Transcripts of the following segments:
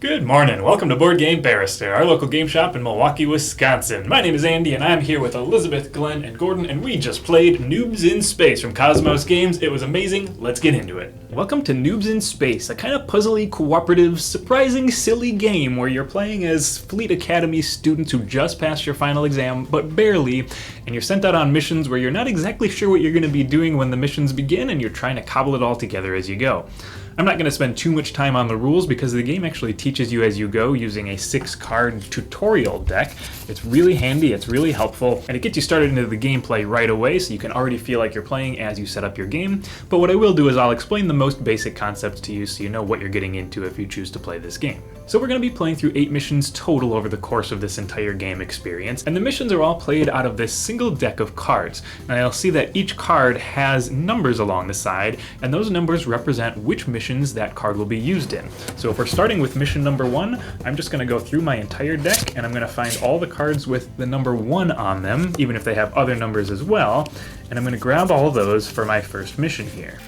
Good morning. Welcome to Board Game Barrister, our local game shop in Milwaukee, Wisconsin. My name is Andy, and I'm here with Elizabeth, Glenn, and Gordon, and we just played Noobs in Space from Kosmos Games. It was amazing. Let's get into it. Welcome to Noobs in Space, a kind of puzzly, cooperative, surprising, silly game where you're playing as Fleet Academy students who just passed your final exam, but barely, and you're sent out on missions where you're not exactly sure what you're going to be doing when the missions begin, and you're trying to cobble it all together as you go. I'm not going to spend too much time on the rules because the game actually teaches you as you go using a 6-card tutorial deck. It's really handy, it's really helpful, and it gets you started into the gameplay right away so you can already feel like you're playing as you set up your game. But what I will do is I'll explain the most basic concepts to you so you know what you're getting into if you choose to play this game. So we're going to be playing through 8 missions total over the course of this entire game experience, and the missions are all played out of this single deck of cards. And you'll see that each card has numbers along the side, and those numbers represent which missions that card will be used in. So if we're starting with mission number 1, I'm just going to go through my entire deck, and I'm going to find all the cards with the number 1 on them, even if they have other numbers as well, and I'm going to grab all of those for my first mission here.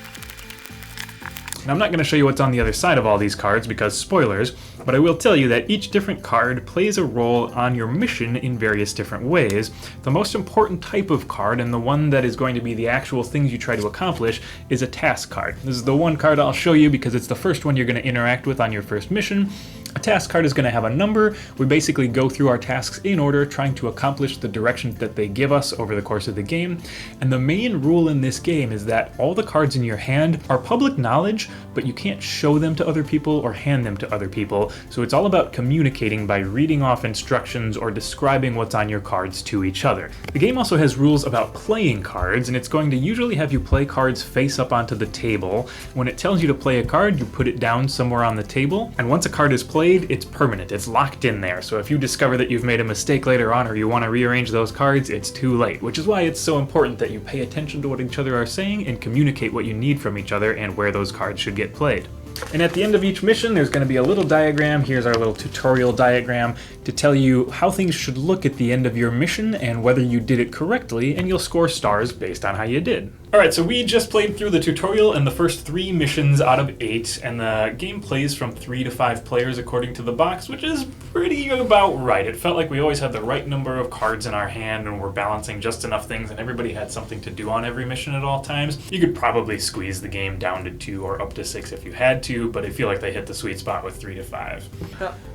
Now, I'm not going to show you what's on the other side of all these cards because spoilers, but I will tell you that each different card plays a role on your mission in various different ways. The most important type of card, and the one that is going to be the actual things you try to accomplish, is a task card. This is the one card I'll show you because it's the first one you're going to interact with on your first mission. A task card is going to have a number. We basically go through our tasks in order, trying to accomplish the directions that they give us over the course of the game. And the main rule in this game is that all the cards in your hand are public knowledge, but you can't show them to other people or hand them to other people. So it's all about communicating by reading off instructions or describing what's on your cards to each other. The game also has rules about playing cards, and it's going to usually have you play cards face up onto the table. When it tells you to play a card, you put it down somewhere on the table, and once a card is played, it's permanent, it's locked in there. So if you discover that you've made a mistake later on or you want to rearrange those cards, it's too late, which is why it's so important that you pay attention to what each other are saying and communicate what you need from each other and where those cards should get played. And at the end of each mission, there's going to be a little diagram. Here's our little tutorial diagram to tell you how things should look at the end of your mission and whether you did it correctly, and you'll score stars based on how you did. Alright, so we just played through the tutorial and the first 3 missions out of 8, and the game plays from 3 to 5 players according to the box, which is pretty about right. It felt like we always had the right number of cards in our hand and we're balancing just enough things, and everybody had something to do on every mission at all times. You could probably squeeze the game down to 2 or up to 6 if you had to, but I feel like they hit the sweet spot with 3 to 5.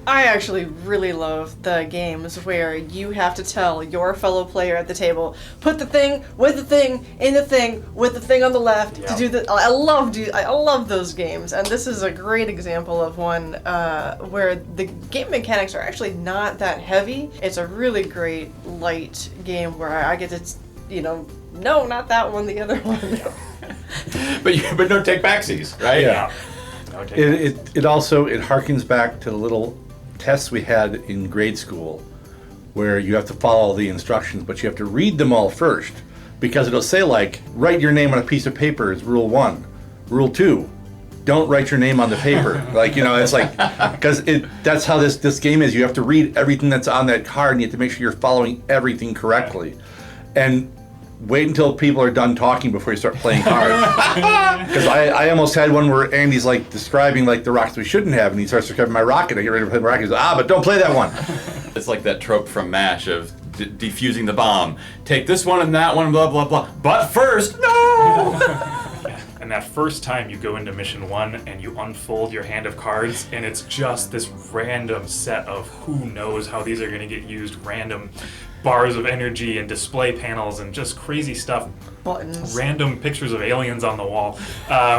I actually really love the games where you have to tell your fellow player at the table, put the thing with the thing in the thing with the thing on the left to do the. I love those games, and this is a great example of one where the game mechanics are actually not that heavy. It's a really great light game where I get to, no, not that one, the other one. but no take backsies, right? Yeah. It also harkens back to the little tests we had in grade school where you have to follow the instructions, but you have to read them all first, because it'll say, like, write your name on a piece of paper is rule 1. Rule 2, don't write your name on the paper. It's like, because that's how this game is. You have to read everything that's on that card, and you have to make sure you're following everything correctly. And wait until people are done talking before you start playing cards. Because I almost had one where Andy's like describing like the rockets we shouldn't have, and he starts describing my rocket. I get ready to play my rocket. He goes, but don't play that one. It's like that trope from MASH of defusing the bomb. Take this one and that one, blah, blah, blah. But first, no! And that first time you go into mission 1 and you unfold your hand of cards, and it's just this random set of who knows how these are going to get used, random bars of energy and display panels and just crazy stuff. Buttons. Random pictures of aliens on the wall,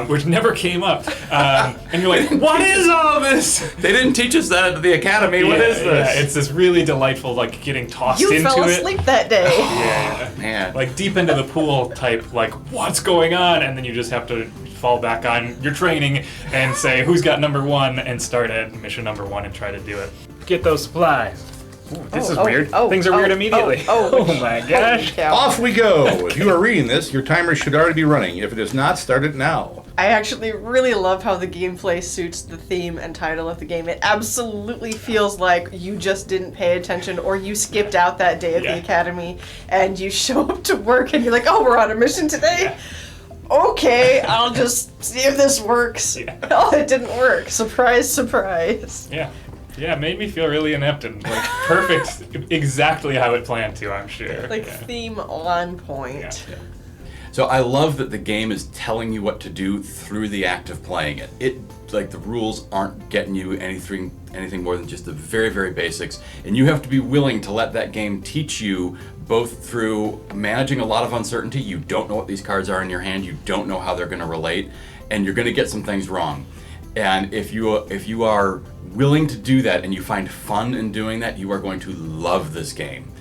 which never came up. And you're like, what is all this? They didn't teach us that at the academy. What is this? Yeah, it's this really delightful, like, getting tossed into it. You fell asleep that day. Yeah. Man. Like, deep into the pool type, like, what's going on? And then you just have to fall back on your training and say, who's got number 1, and start at mission number 1 and try to do it. Get those supplies. Ooh, this is weird. Things are weird immediately. Oh my gosh. Off we go. If you are reading this, your timer should already be running. If it is not, start it now. I actually really love how the gameplay suits the theme and title of the game. It absolutely feels like you just didn't pay attention or you skipped out that day at the academy and you show up to work and you're like, oh, we're on a mission today? Okay, I'll just see if this works. Oh, it didn't work. Surprise, surprise. Yeah. Yeah, it made me feel really inept and like perfect, exactly how it planned to, I'm sure. Like theme on point. Yeah. So I love that the game is telling you what to do through the act of playing it. Like the rules aren't getting you anything more than just the very, very basics, and you have to be willing to let that game teach you both through managing a lot of uncertainty. You don't know what these cards are in your hand, you don't know how they're going to relate, and you're going to get some things wrong. And if you are willing to do that and you find fun in doing that, you are going to love this game.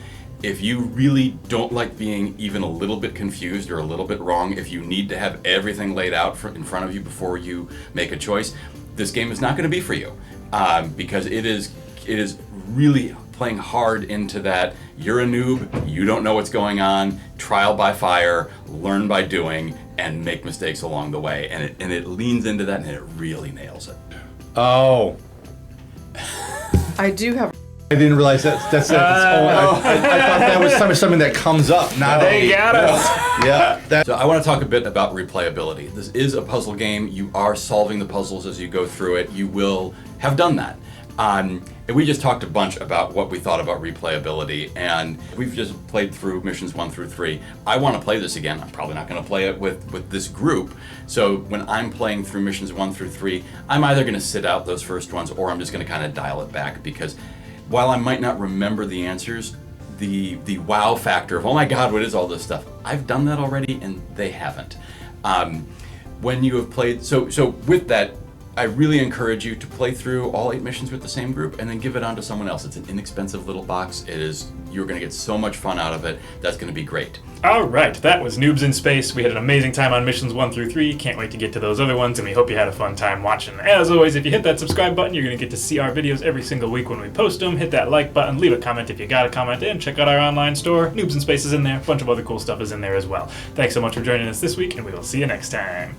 If you really don't like being even a little bit confused or a little bit wrong, if you need to have everything laid out in front of you before you make a choice, this game is not going to be for you, because it is really playing hard into that you're a noob, you don't know what's going on, trial by fire, learn by doing, and make mistakes along the way. And it leans into that, and it really nails it. Oh. I do have. I didn't realize that's it. I thought that was something that comes up. Not They got us. Yeah. So I want to talk a bit about replayability. This is a puzzle game. You are solving the puzzles as you go through it. You will have done that. And we just talked a bunch about what we thought about replayability, and we've just played through missions 1 through 3. I want to play this again. I'm probably not going to play it with this group. So when I'm playing through missions 1 through 3, I'm either going to sit out those first ones, or I'm just going to kind of dial it back, because while I might not remember the answers, the wow factor of, oh my god, what is all this stuff? I've done that already, and they haven't. When you have played, so with that, I really encourage you to play through all 8 missions with the same group and then give it on to someone else. It's an inexpensive little box. You're going to get so much fun out of it. That's going to be great. All right, that was Noobs in Space. We had an amazing time on missions 1 through 3. Can't wait to get to those other ones, and we hope you had a fun time watching. As always, if you hit that subscribe button, you're going to get to see our videos every single week when we post them. Hit that like button, leave a comment if you got a comment, and check out our online store. Noobs in Space is in there. A bunch of other cool stuff is in there as well. Thanks so much for joining us this week, and we will see you next time.